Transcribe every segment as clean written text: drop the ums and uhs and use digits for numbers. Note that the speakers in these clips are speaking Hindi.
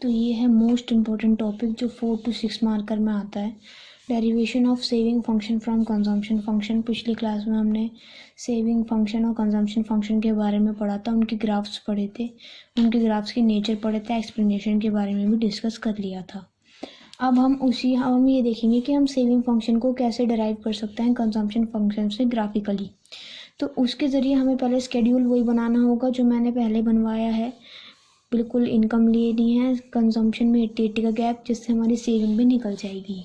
तो ये है मोस्ट इम्पॉर्टेंट टॉपिक जो 4 to 6 मार्कर में आता है, derivation of saving function from consumption function. पिछली क्लास में हमने सेविंग फंक्शन और कंजम्पशन फंक्शन के बारे में पढ़ा था, उनके ग्राफ्स पढ़े थे, उनके ग्राफ्स के नेचर पढ़े थे, एक्सप्लेनेशन के बारे में भी डिस्कस कर लिया था। अब हम ये देखेंगे कि हम सेविंग फंक्शन को कैसे डिराइव कर सकते हैं कंजम्पशन फंक्शन से ग्राफिकली। तो उसके ज़रिए हमें पहले स्केड्यूल वही बनाना होगा जो मैंने पहले बनवाया है, बिल्कुल इनकम लिए नहीं है, कंजम्पशन में 80-80 का गैप, जिससे हमारी सेविंग भी निकल जाएगी।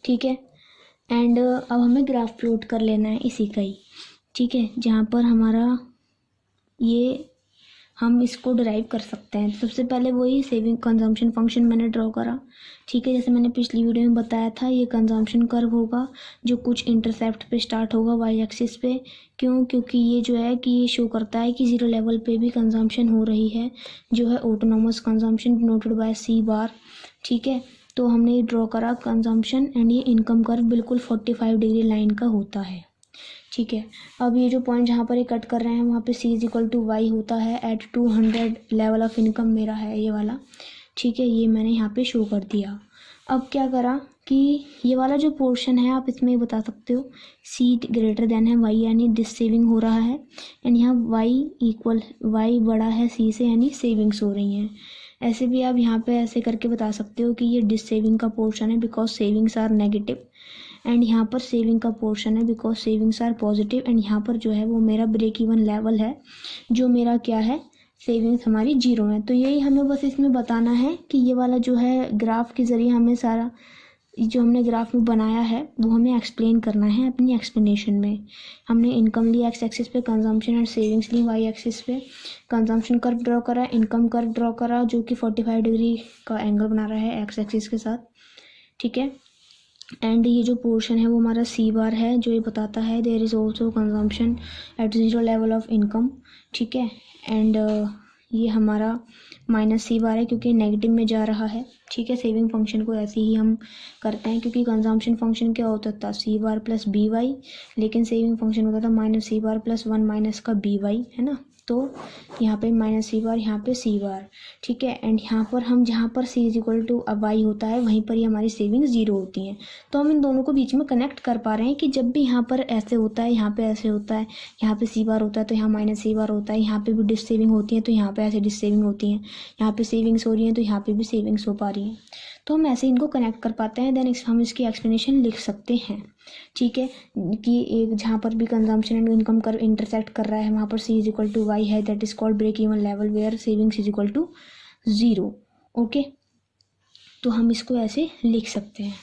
ठीक है, एंड अब हमें ग्राफ प्लॉट कर लेना है इसी का ही। ठीक है, जहाँ पर हमारा ये हम इसको डिराइव कर सकते हैं। सबसे पहले वही सेविंग कंजम्पशन फंक्शन मैंने ड्रॉ करा। ठीक है, जैसे मैंने पिछली वीडियो में बताया था, ये कंजम्पशन कर्व होगा जो कुछ इंटरसेप्ट पे स्टार्ट होगा वाई एक्सिस पे। क्योंकि ये जो है कि ये शो करता है कि जीरो लेवल पे भी कंजम्पशन हो रही है, जो है ऑटोनोमस कंजम्पशन डिनोटेड बाय सी बार। ठीक है, तो हमने ये ड्रॉ करा कंजम्पशन, एंड ये इनकम कर्व बिल्कुल 45 डिग्री लाइन का होता है। ठीक है, अब ये जो पॉइंट जहाँ पर ये कट कर रहे हैं वहाँ पे c is equal to y होता है एट 200 लेवल ऑफ इनकम मेरा है ये वाला। ठीक है, ये मैंने यहाँ पे शो कर दिया। अब क्या करा कि ये वाला जो पोर्शन है आप इसमें बता सकते हो c ग्रेटर देन है y, यानी डिस सेविंग हो रहा है, एंड यहाँ y बड़ा है c से, यानी सेविंग्स हो रही हैं। ऐसे भी आप यहाँ पे ऐसे करके बता सकते हो कि ये डिस सेविंग का पोर्शन है because savings are negative, and यहाँ पर सेविंग का पोर्शन है because savings are positive, and यहाँ पर जो है वो मेरा ब्रेक इवन लेवल है, जो मेरा क्या है, सेविंग्स हमारी जीरो है। तो यही हमें बस इसमें बताना है कि ये वाला जो है ग्राफ के ज़रिए हमें सारा जो हमने ग्राफ में बनाया है वो हमें एक्सप्लेन करना है अपनी एक्सप्लेनेशन में। हमने इनकम ली एक्स एक्सिस पे, कंजम्पशन एंड सेविंग्स ली वाई एक्सिस पे, कंजम्पशन कर्व ड्रॉ करा, इनकम कर्व ड्रॉ करा जो कि 45 डिग्री का एंगल बना रहा है एक्स एक्सिस के साथ। ठीक है, एंड ये जो पोर्शन है वो हमारा सी बार है, जो ये बताता है there is also consumption at zero level of income. ठीक है, एंड ये हमारा माइनस सी बार है क्योंकि नेगेटिव में जा रहा है। ठीक है, सेविंग फंक्शन को ऐसे ही हम करते हैं क्योंकि कंजम्पशन फंक्शन क्या होता था, सी बार प्लस बी वाई, लेकिन सेविंग फंक्शन होता था माइनस सी बार प्लस 1 माइनस का बी वाई, है ना। तो यहाँ पे माइनस सी बार, यहाँ पे सी बार। ठीक है, एंड यहाँ पर हम जहाँ पर सी इज इक्वल टू वाई होता है वहीं पर ही हमारी सेविंग्स जीरो होती हैं। तो हम इन दोनों को बीच में कनेक्ट कर पा रहे हैं कि जब भी यहाँ पर ऐसे होता है, यहाँ पे ऐसे होता है, यहाँ पे सी बार होता है तो यहाँ माइनस सी बार होता है, यहाँ पे भी डिस सेविंग होती है तो यहाँ पे ऐसे डिस सेविंग होती हैं, यहाँ पे सेविंग्स हो रही हैं तो यहाँ पे भी सेविंग्स हो पा रही हैं। तो हम ऐसे इनको कनेक्ट कर पाते हैं, देन हम इसकी एक्सप्लेनेशन लिख सकते हैं। ठीक है, कि एक जहाँ पर भी consumption and income curve intersect कर रहा है वहाँ पर c is equal to Y है, that is called break even level where savings is equal to zero. Okay, तो हम इसको ऐसे लिख सकते हैं।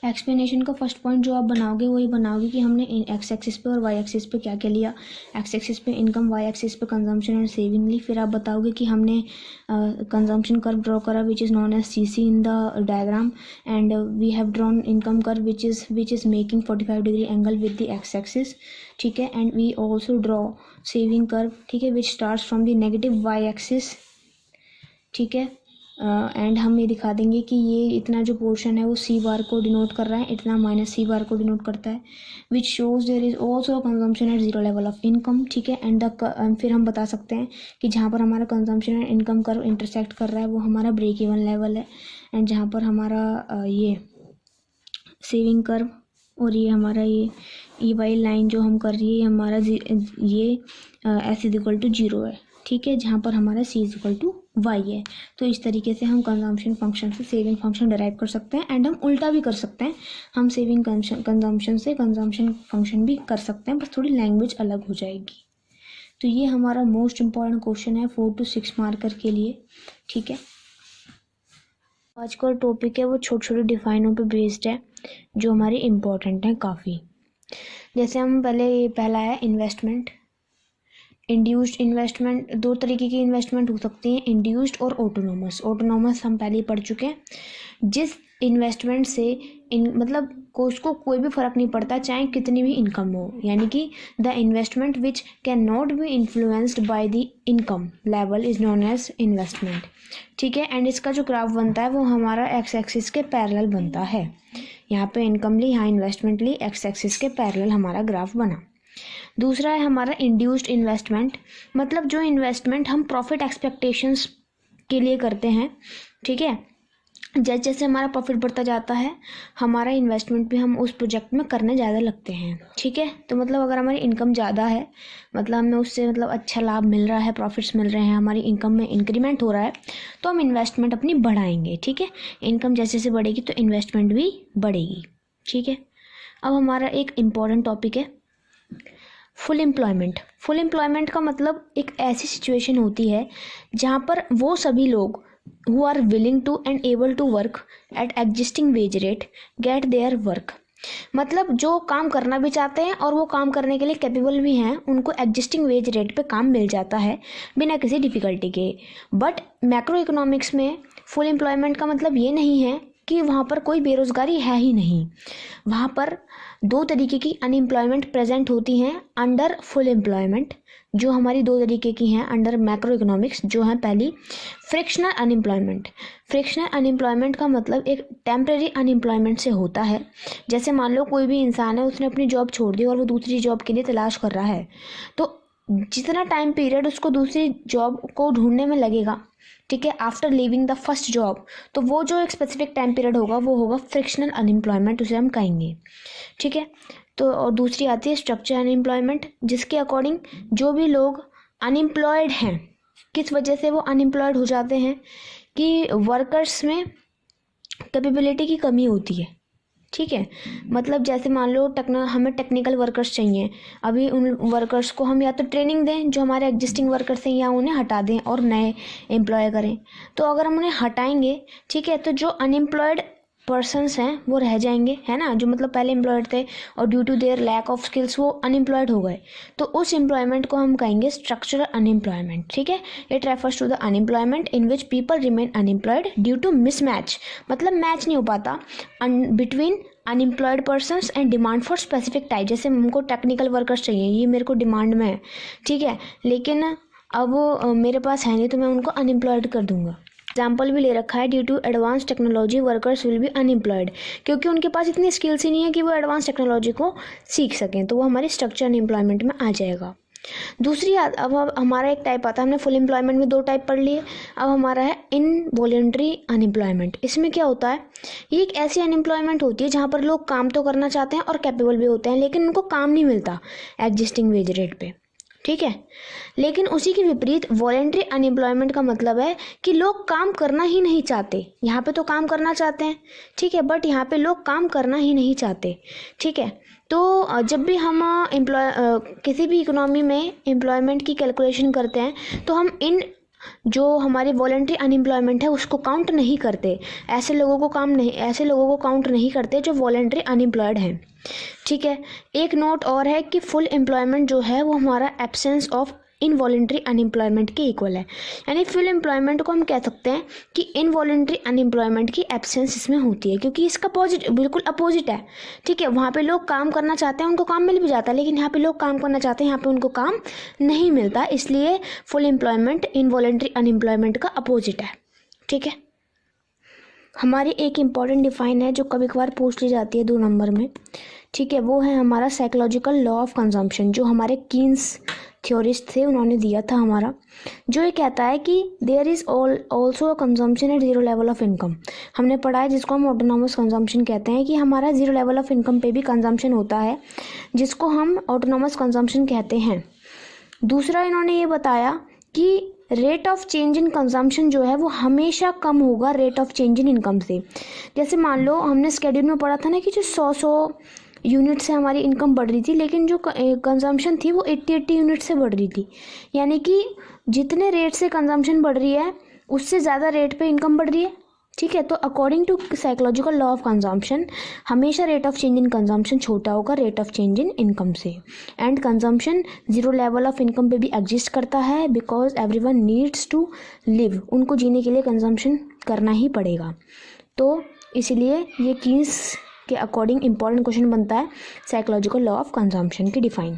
एक्सप्लेनेशन का फर्स्ट पॉइंट जो आप बनाओगे वो ये बनाओगे कि हमने एक्स एक्सिस पे और वाई एक्सिस पे क्या क्या लिया। एक्स एक्सिस पे इनकम, वाई एक्सिस पे कंजम्पशन एंड सेविंग ली। फिर आप बताओगे कि हमने कंजम्पशन कर्व ड्रॉ करा which is known as c c in the diagram, and we have drawn income curve which is making 45 degree angle with the x axis. ठीक है, and we also draw saving curve, ठीक है, which starts from the negative y axis. ठीक है, एंड हम ये दिखा देंगे कि ये इतना जो पोर्शन है वो सी बार को डिनोट कर रहा है, इतना माइनस सी बार को डिनोट करता है, which shows there is also consumption at zero level of income. ठीक है, एंड फिर हम बता सकते हैं कि जहाँ पर हमारा consumption and income curve intersect कर रहा है वो हमारा ब्रेक इवन लेवल है, एंड जहाँ पर हमारा ये सेविंग कर्व और ये हमारा ये वाई लाइन जो हम कर रही है हमारा ये s is equal to zero है। ठीक है, जहाँ पर हमारा c is equal to Y है। तो इस तरीके से हम कंजम्पशन फंक्शन से सेविंग फंक्शन डिराइव कर सकते हैं, एंड हम उल्टा भी कर सकते हैं, हम सेविंग कंजम्पशन से कंजम्पशन फंक्शन भी कर सकते हैं, बस थोड़ी लैंग्वेज अलग हो जाएगी। तो ये हमारा मोस्ट इम्पॉर्टेंट क्वेश्चन है 4 to 6 मार्कर के लिए। ठीक है, आज का टॉपिक है वो छोटे छोटे डिफाइनों पे बेस्ड है जो हमारे इम्पोर्टेंट हैं काफ़ी। जैसे हम पहला है इन्वेस्टमेंट। इंड्यूस्ड इन्वेस्टमेंट, दो तरीके की इन्वेस्टमेंट हो सकती हैं, इंड्यूस्ड और ऑटोनोमस। ऑटोनोमस हम पहले ही पढ़ चुके हैं, जिस इन्वेस्टमेंट से मतलब उसको कोई भी फ़र्क नहीं पड़ता चाहे कितनी भी इनकम हो, यानी कि the investment which can not be influenced by the income level is known as investment. ठीक है, एंड इसका जो ग्राफ बनता है वो हमारा एक्स एक्सिस के पैरेलल बनता है। यहाँ पे इनकम ली, यहाँ इन्वेस्टमेंट ली, एक्स एक्सिस के पैरेलल हमारा ग्राफ बना। दूसरा है हमारा इंड्यूस्ड इन्वेस्टमेंट, मतलब जो इन्वेस्टमेंट हम प्रॉफिट एक्सपेक्टेशंस के लिए करते हैं, ठीक है। जैसे जैसे हमारा प्रॉफिट बढ़ता जाता है हमारा इन्वेस्टमेंट भी हम उस प्रोजेक्ट में करने ज़्यादा लगते हैं, ठीक है। तो मतलब अगर हमारी इनकम ज़्यादा है, मतलब हमें उससे मतलब अच्छा लाभ मिल रहा है, प्रॉफिट्स मिल रहे हैं, हमारी इनकम में इंक्रीमेंट हो रहा है, तो हम इन्वेस्टमेंट अपनी बढ़ाएंगे, ठीक है। इनकम जैसे जैसे बढ़ेगी तो इन्वेस्टमेंट भी बढ़ेगी, ठीक है। अब हमारा एक इम्पॉर्टेंट टॉपिक है फुल एम्प्लॉयमेंट। फुल एम्प्लॉयमेंट का मतलब एक ऐसी सिचुएशन होती है जहाँ पर वो सभी लोग who are willing to and able to work at existing wage rate get their work। मतलब जो काम करना भी चाहते हैं और वो काम करने के लिए कैपेबल भी हैं, उनको एग्जिस्टिंग वेज रेट पे काम मिल जाता है बिना किसी डिफ़िकल्टी के। बट मैक्रो इकोनॉमिक्स में फुल एम्प्लॉयमेंट का मतलब ये नहीं है कि वहाँ पर कोई बेरोज़गारी है ही नहीं। वहाँ पर दो तरीके की अनएम्प्लॉयमेंट प्रेजेंट होती हैं अंडर फुल एम्प्लॉयमेंट, जो हमारी दो तरीके की हैं अंडर मैक्रो इकोनॉमिक्स, जो है पहली फ्रिक्शनल अनएम्प्लॉयमेंट। फ्रिक्शनल अनएम्प्लॉयमेंट का मतलब एक टेम्परेरी अनएम्प्लॉयमेंट से होता है। जैसे मान लो कोई भी इंसान है, उसने अपनी जॉब छोड़ दी और वो दूसरी जॉब के लिए तलाश कर रहा है, तो जितना टाइम पीरियड उसको दूसरी जॉब को ढूंढने में लगेगा, ठीक है, after leaving the first job, तो वो जो एक स्पेसिफिक टाइम पीरियड होगा वो होगा फ्रिक्शनल अनएम्प्लॉयमेंट, उसे हम कहेंगे, ठीक है। तो और दूसरी आती है स्ट्रक्चर अनएम्प्लॉयमेंट, जिसके अकॉर्डिंग जो भी लोग अनएम्प्लॉयड हैं, किस वजह से वो अनएम्प्लॉयड हो जाते हैं कि वर्कर्स में कैपेबिलिटी की कमी होती है, ठीक है। मतलब जैसे मान लो हमें टेक्निकल वर्कर्स चाहिए, अभी उन वर्कर्स को हम या तो ट्रेनिंग दें जो हमारे एग्जिस्टिंग वर्कर्स हैं, या उन्हें हटा दें और नए एम्प्लॉय करें। तो अगर हम उन्हें हटाएंगे, ठीक है, तो जो अनएम्प्लॉयड पर्सनस हैं वो रह जाएंगे, है ना, जो मतलब पहले एम्प्लॉयड थे और due to their lack of skills वो अनएम्प्लॉयड हो गए, तो उस एम्प्लॉयमेंट को हम कहेंगे स्ट्रक्चरल अनएम्प्लॉयमेंट, ठीक है। It refers to the unemployment in which people remain unemployed due to mismatch, मतलब मैच नहीं हो पाता between unemployed persons and demand for specific type. जैसे हमको टेक्निकल वर्कर्स चाहिए, ये मेरे को डिमांड में है, ठीक है, लेकिन अब मेरे पास है नहीं, तो मैं उनको अनएम्प्लॉयड कर दूंगा। एग्जाम्पल भी ले रखा है, due to advance technology workers will be unemployed, क्योंकि उनके पास इतनी स्किल्स ही नहीं है कि वो एडवांस टेक्नोलॉजी को सीख सकें, तो वो हमारी स्ट्रक्चर अनएम्प्लॉयमेंट में आ जाएगा। दूसरी अब हमारा एक टाइप आता है, हमने फुल एम्प्लॉयमेंट में दो टाइप पढ़ लिए, अब हमारा है इनवॉलंटरी अनएम्प्लॉयमेंट। इसमें क्या होता है, ये एक ऐसी अनएम्प्लॉयमेंट होती है जहाँ पर लोग काम तो करना चाहते हैं और कैपेबल भी होते हैं, लेकिन उनको काम नहीं मिलता एग्जिस्टिंग वेज रेट पे, ठीक है। लेकिन उसी के विपरीत वॉलंटरी अनएम्प्लॉयमेंट का मतलब है कि लोग काम करना ही नहीं चाहते। यहाँ पे तो काम करना चाहते हैं, ठीक है, बट यहाँ पे लोग काम करना ही नहीं चाहते, ठीक है। तो जब भी हम किसी भी इकोनॉमी में एम्प्लॉयमेंट की कैलकुलेशन करते हैं तो हम इन जो हमारी वॉलंटरी अनएम्प्लॉयमेंट है उसको काउंट नहीं करते, ऐसे लोगों को काउंट नहीं करते जो वॉलंटरी अनएम्प्लॉयड हैं, ठीक है। एक नोट और है कि फुल एम्प्लॉयमेंट जो है वो हमारा एब्सेंस ऑफ इनवॉलंटरी अनएम्प्लॉयमेंट के इक्वल है, यानी फुल एम्प्लॉयमेंट को हम कह सकते हैं कि इनवॉलंटरी अनएम्प्लॉयमेंट की एब्सेंस इसमें होती है, क्योंकि इसका बिल्कुल अपोजिट है, ठीक है। वहाँ पे लोग काम करना चाहते हैं, उनको काम मिल भी जाता है, लेकिन यहाँ पे लोग काम करना चाहते हैं, यहाँ पे उनको काम नहीं मिलता, इसलिए फुल एम्प्लॉयमेंट इनवॉलंटरी अनएम्प्लॉयमेंट का अपोजिट है, ठीक है। हमारी एक इम्पॉर्टेंट डिफाइन है जो कभी कभार पूछ ली जाती है 2 नंबर में, ठीक है, वो है हमारा साइकोलॉजिकल लॉ ऑफ कंजम्पशन, जो हमारे कीन्स थ्योरिस्ट थे उन्होंने दिया था हमारा, जो ये कहता है कि there is also a consumption at zero level of income. हमने पढ़ा है जिसको हम ऑटोनॉमस कंजम्पशन कहते हैं, कि हमारा जीरो लेवल ऑफ इनकम पे भी कंजम्पशन होता है, जिसको हम ऑटोनॉमस कंजम्पशन कहते हैं। दूसरा इन्होंने ये बताया कि rate of change in consumption जो है वो हमेशा कम होगा rate of change in income से। जैसे मान लो हमने स्केड्यूल में पढ़ा था ना कि जो 100 यूनिट से हमारी इनकम बढ़ रही थी, लेकिन जो कंजम्पशन थी वो 80 यूनिट से बढ़ रही थी, यानी कि जितने रेट से कंजम्पशन बढ़ रही है उससे ज़्यादा रेट पे इनकम बढ़ रही है, ठीक है। तो according to psychological law of consumption हमेशा rate of change in consumption छोटा होगा rate of change in income से, and consumption zero level of income पे भी एग्जिस्ट करता है, because everyone needs to live, उनको जीने के लिए कंजम्पशन करना ही पड़ेगा। तो इसलिए ये कीन्स के अकॉर्डिंग इम्पॉर्टेंट क्वेश्चन बनता है साइकोलॉजिकल लॉ ऑफ कंजम्पशन की डिफाइन।